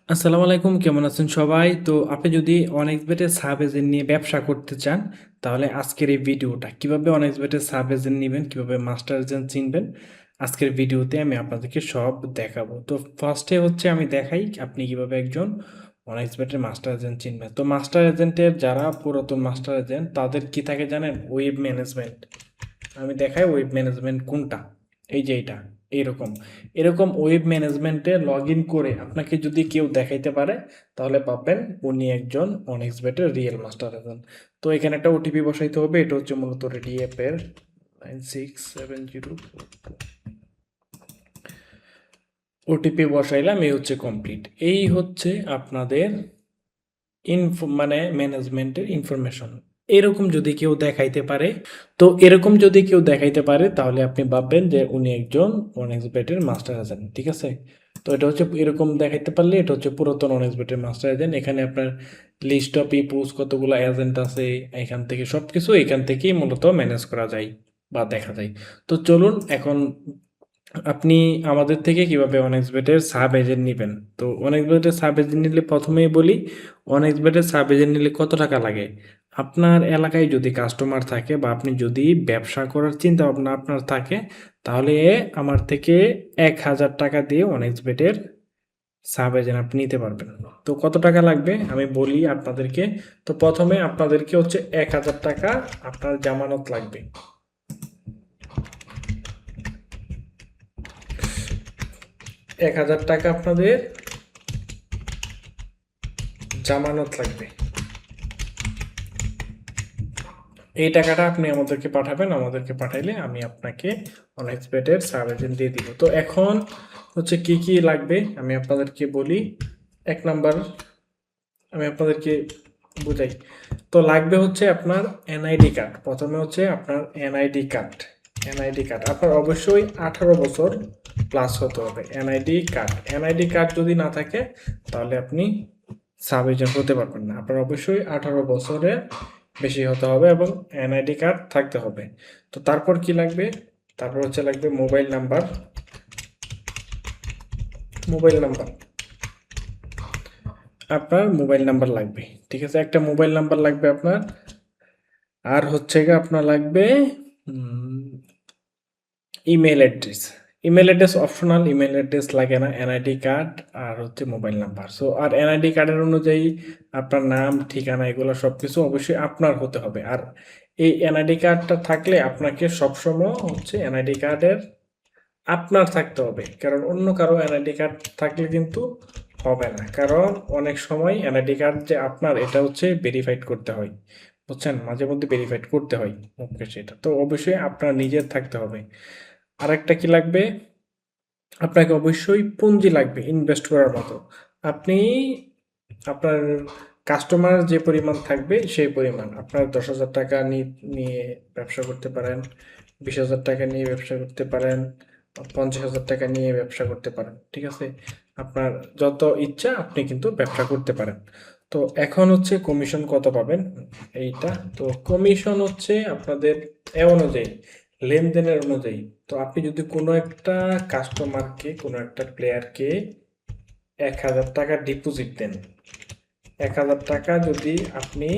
আসসালামু আলাইকুম, কেমন আছেন সবাই? তো আপনি যদি অনেক্সবেটের সাব এজেন্ট নিয়ে ব্যবসা করতে চান, তাহলে আজকের এই ভিডিওটা কিভাবে অনেক্সবেটের সাব এজেন্ট নিবেন, কিভাবে মাস্টার এজেন্ট চিনবেন, আজকের ভিডিওতে আমি আপনাদেরকে সব দেখাবো। তো ফার্স্টে হচ্ছে আমি দেখাই আপনি কিভাবে একজন অনেক্সবেটের মাস্টার এজেন্ট চিনবেন। তো মাস্টার এজেন্টের যারা পুরাতন মাস্টার এজেন্ট তাদের কি থাকে জানেন? Web management. আমি দেখাই ওয়েব ম্যানেজমেন্ট কোনটা। এই যে এইটা এইরকম এরকম ওয়েব ম্যানেজমেন্টে লগ ইন করে আপনাকে যদি কেউ দেখাইতে পারে, তাহলে পাবেন উনি একজন অনেক্সবেটের রিয়েল মাস্টার এজেন্ট। তো এখানে একটা ওটিপি বসাইতে হবে, এটা হচ্ছে মূলত রেডিএপ এর 9670। ওটিপি বসাইলাম, এই হচ্ছে কমপ্লিট। এই হচ্ছে আপনাদের মানে ম্যানেজমেন্টের ইনফরমেশন। এরকম যদি কেউ দেখাইতে পারে, তো এরকম যদি কেউ দেখাইতে পারে তাহলে আপনি ভাববেন যে উনি একজন অনেক্সবেটের মাস্টার এজেন্ট, ঠিক আছে? তো এটা হচ্ছে এরকম দেখাইতে পারলে এটা হচ্ছে পুরাতন অনেক্সবেটের মাস্টার এজেন্ট। এখানে আপনার লিস্ট অফ পিপুলস কতগুলো এজেন্ট আছে, এখান থেকে সবকিছু এখান থেকেই মূলত ম্যানেজ করা যায় বা দেখা যায়। তো চলুন এখন আপনি আমাদের থেকে কিভাবে অনেক্সবেটের সাব এজেন্ট নেবেন। তো অনেক্সবেটের সাব এজেন্ট নিলে প্রথমেই বলি, অনেক্সবেটের সাব এজেন্ট নিলে কত টাকা লাগে। আপনার এলাকায় যদি কাস্টমার থাকে বা আপনি যদি ব্যবসা করার চিন্তা ভাবনা আপনার থাকে, তাহলে আমার থেকে 1000 টাকা দিয়ে অনেক্সবেটের সাব এজেন্ট আপনি নিতে পারবেন। তো কত টাকা লাগবে আমি বলি আপনাদেরকে। তো প্রথমে আপনাদেরকে হচ্ছে 1000 টাকা আপনার জামানত লাগবে। 1000 টাকা আপনাদের জামানত লাগবে। এই টাকাটা আপনি আমাদেরকে পাঠাবেন, আমাদেরকে পাঠাইলে আমি আপনাকে অনএক্সপেক্টেড সাব এজেন্ট দিয়ে দিব। তো এখন হচ্ছে কি কি লাগবে আমি আপনাদেরকে বলি। এক নাম্বার আমি আপনাদেরকে বুঝাই। তো লাগবে হচ্ছে আপনার এনআইডি কার্ড। প্রথমে হচ্ছে আপনার এনআইডি কার্ড। এনআইডি কার্ড আপনার অবশ্যই 18 বছর প্লাস হতে হবে। এনআইডি কার্ড যদি না থাকে তাহলে আপনি সাব এজেন্ট হতে পারবেন না। আপনার অবশ্যই 18 বছরের বেশি হতে হবে এবং এনআইডি কার্ড থাকতে হবে। তো তারপর কি লাগবে? তারপর হচ্ছে লাগবে মোবাইল নাম্বার। মোবাইল নাম্বার আপনার মোবাইল নাম্বার লাগবে, ঠিক আছে? একটা মোবাইল নাম্বার লাগবে আপনার। আর হচ্ছে গিয়ে আপনার লাগবে email address. Email address optional, email address লাগে না। এনআইডি কার্ড আর হচ্ছে মোবাইল নাম্বার। সো আর এনআইডি কার্ডের অনুযায়ী আপনার নাম ঠিকানা এগুলো সব কিছু অবশ্যই আপনার হতে হবে। আর এই এনআইডি কার্ডটা থাকলে আপনাকে সবসময় হচ্ছে এনআইডি কার্ডের আপনার থাকতে হবে, কারণ অন্য কারো এনআইডি কার্ড থাকলে কিন্তু হবে না। কারণ অনেক সময় এনআইডি কার্ড যে আপনার এটা হচ্ছে ভেরিফাইড করতে হয়, বুঝছেন? মাঝে মধ্যে ভেরিফাইড করতে হয় ওকে, সেটা তো অবশ্যই আপনার নিজের থাকতে হবে। আরেকটা কি লাগবে? আপনাকে অবশ্যই পুঁজি লাগবে ইনভেস্ট করার মতো। আপনি আপনার কাস্টমার যে পরিমাণ থাকবে সেই পরিমাণ আপনার 10,000 টাকা নিয়ে ব্যবসা করতে পারেন, 20,000 টাকা নিয়ে ব্যবসা করতে পারেন, 50,000 টাকা নিয়ে ব্যবসা করতে পারেন, ঠিক আছে? আপনার যত ইচ্ছা আপনি কিন্তু ব্যবসা করতে পারেন। তো এখন হচ্ছে কমিশন কত পাবেন এইটা। তো কমিশন হচ্ছে আপনাদের এ অনুযায়ী, লেনদেনের অনুযায়ী। তো আপনি যদি কোনো একটা কাস্টমারকে, কোনো একটা প্লেয়ারকে 1,000 টাকা ডিপোজিট দেন, 1,000 টাকা যদি আপনি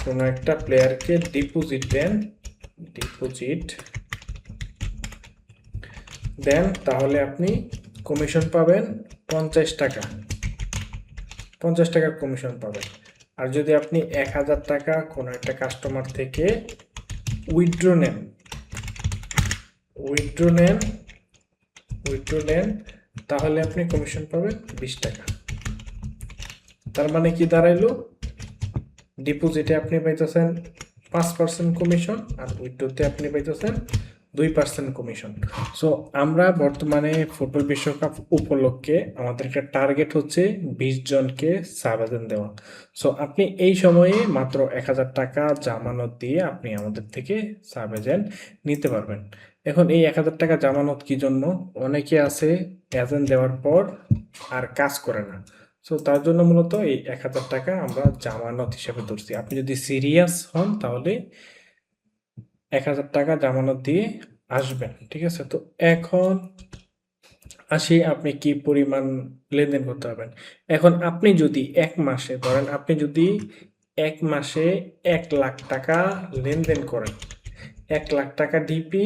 কোনো একটা প্লেয়ারকে ডিপোজিট দেন তাহলে আপনি কমিশন পাবেন 50 টাকা। 50 টাকা কমিশন পাবেন। আর যদি আপনি 1,000 টাকা কোনো একটা কাস্টমার থেকে উইথড্র নেন উইথড্র নেন উইথড্র নেন তাহলে আপনি কমিশন পাবেন 20 টাকা। তার মানে কি দাঁড়াইলো? ডিপোজিটে আপনি পাইতেছেন 5% কমিশন আর উইথড্রোতে আপনি পাইতেছেন 2% কমিশন। সো আমরা বর্তমানে ফুটবল বিশ্বকাপ উপলক্ষে আমাদের একটা টার্গেট হচ্ছে 20 জনকে সাব এজেন্ট দেওয়া। সো আপনি এই সময়ে মাত্র 1,000 টাকা জামানত দিয়ে আপনি আমাদের থেকে সাব এজেন্ট নিতে পারবেন। এখন এই 1,000 টাকা জামানত কি জন্য? অনেকে আছে এজেন্ট দেওয়ার পর আর কাজ করে না। সো তার জন্য মূলত এই 1,000 টাকা আমরা জামানত হিসেবে ধরছি। আপনি যদি সিরিয়াস হন তাহলে 1,000 টাকা জামানত দিয়ে আসবেন, ঠিক আছে? তো এখন আসি আপনি কি পরিমাণ লেনদেন করতে পারবেন। এখন আপনি যদি ১ মাসে ধরেন আপনি যদি ১ মাসে ৳১,০০,০০০ লেনদেন করেন, ৳১,০০,০০০ ডিপি,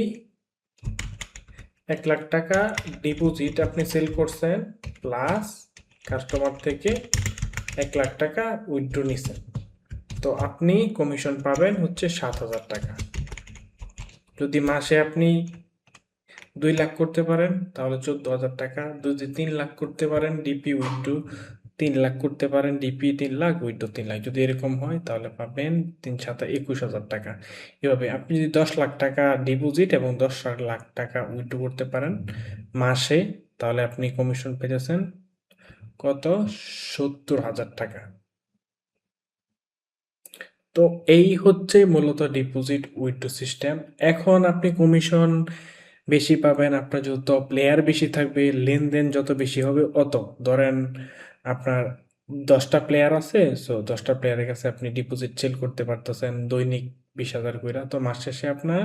৳১,০০,০০০ ডিপোজিট আপনি সেল করছেন প্লাস কাস্টমার থেকে ৳১,০০,০০০ উইথড্র নিছেন। তো আপনি কমিশন পাবেন হচ্ছে ৳৭,০০০। যদি মাসে আপনি 2,00,000 করতে পারেন তাহলে ৳14,000, যদি 3,00,000 করতে পারেন ডিপি উইথড্র 3,00,000 করতে পারেন ডিপি 3,00,000 উইথড্র 3,00,000, যদি এরকম হয় তাহলে পাবেন ৩ সাতা ৳২১,০০০। এভাবে আপনি যদি ৳১০,০০,০০০ ডিপোজিট এবং ৳১০,০০,০০০ উইথড্র করতে পারেন মাসে, তাহলে আপনি কমিশন পেতেছেন কত? ৳৭০,০০০। তো এই হচ্ছে মূলত ডিপোজিট উইথড্র সিস্টেম। এখন আপনি কমিশন বেশি পাবেন, আপনার যত প্লেয়ার বেশি থাকবে, লেনদেন যত বেশি হবে অত। ধরেন আপনার ১০টা প্লেয়ার আছে, সো ১০টা প্লেয়ারের কাছে আপনি ডিপোজিট সেল করতে পারতেছেন দৈনিক ২০,০০০ কইরা। তো মাস শেষে আপনার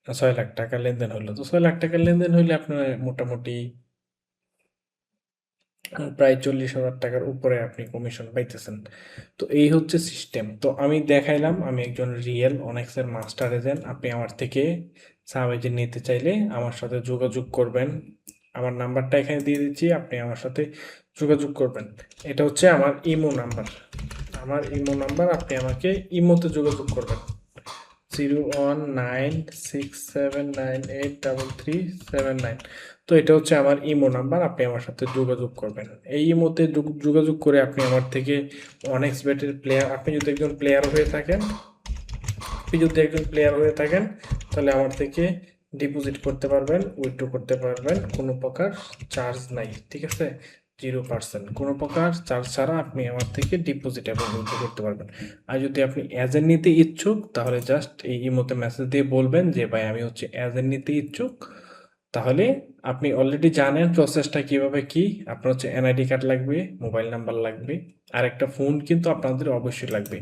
৳৬,০০,০০০ লেনদেন হইলো। তো ৳৬,০০,০০০ লেনদেন হইলে আপনার মোটামুটি প্রায় ৳৪০,০০০ উপরে আপনি কমিশন পাইতেছেন। তো এই হচ্ছে সিস্টেম। তো আমি দেখাইলাম আমি একজন রিয়েল অনেক্সের মাস্টার এজেন্ট। আপনি আমার থেকে সাব এজেন্ট নিতে চাইলে আমার সাথে যোগাযোগ করবেন। আমার নাম্বারটা এখানে দিয়ে দিচ্ছি। আপনি আমার সাথে যোগাযোগ করবেন। এটা হচ্ছে আমার ইমো নাম্বার। আমার ইমো নাম্বার, আপনি আমাকে ইমোতে যোগাযোগ করবেন। 01967983379। তো এটা হচ্ছে আমার ইমো নাম্বার, আপনি আমার সাথে যোগাযোগ করবেন। এই ইমোতে যোগাযোগ করে আপনি আমার থেকে অনেক্স বেটের প্লেয়ার, আপনি যদি একজন প্লেয়ার হয়ে থাকেন তাহলে আমার থেকে ডিপোজিট করতে পারবেন, উইথড্র করতে পারবেন, কোনো প্রকার চার্জ নাই, ঠিক আছে? 0%, কোনো প্রকার চার্জ ছাড়া আপনি আমার থেকে ডিপোজিট এবং উইথড্র করতে পারবেন। আর যদি আপনি এজেন্ট নিতে ইচ্ছুক তাহলে জাস্ট এই ইমোতে মেসেজ দিয়ে বলবেন যে ভাই আমি হচ্ছে এজেন্ট নিতে ইচ্ছুক। তাহলে আপনি অলরেডি জানেন প্রসেসটা কিভাবে কি। আপনার হচ্ছে এনআইডি কার্ড লাগবে, মোবাইল নাম্বার লাগবে, আর একটা ফোন কিন্তু আপনাদের অবশ্যই লাগবে।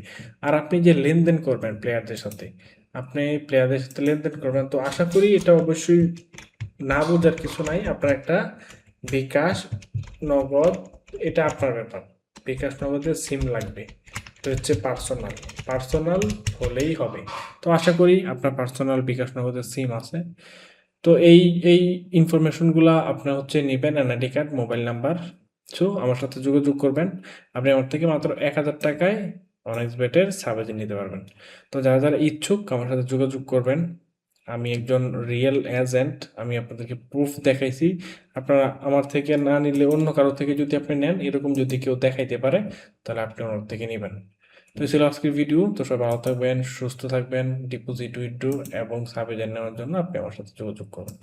আর আপনি যে লেনদেন করবেন প্লেয়ারদের সাথে, আপনি প্লেয়ারদের সাথে লেনদেন করবেন, তো আশা করি এটা অবশ্যই না বোঝার কিছু নাই। আপনার একটা বিকাশ, নগদ, এটা আপনার ব্যাপার। বিকাশ নগদের সিম লাগবে। এটা হচ্ছে পার্সোনাল, পার্সোনাল হলেই হবে। তো আশা করি আপনার পার্সোনাল বিকাশ নগদের সিম আছে। তো এই ইনফরমেশনগুলা আপনার হচ্ছে নিবেন, NID card, mobile number. So আমার সাথে যোগাযোগ করবেন। আপনি আমার থেকে মাত্র ৳১,০০০ অনেক্স বেটের সাব এজেন্ট নিতে পারবেন। তো যারা ইচ্ছুক আমার সাথে যোগাযোগ করবেন। আমি একজন রিয়েল এজেন্ট, আমি আপনাদেরকে প্রুফ দেখাইছি। আপনারা আমার থেকে না নিলে অন্য কারো থেকে যদি আপনি নেন, এরকম যদি কেউ দেখাইতে পারে তাহলে আপনি ওনার থেকে নিবেন। তো এই ছিল আজকের ভিডিও। তো সবাই ভালো থাকবেন, সুস্থ থাকবেন। ডিপোজিট, উইথড্র এবং সাব এজেন্ট নেওয়ার জন্য আপনি আমার সাথে যোগাযোগ করুন।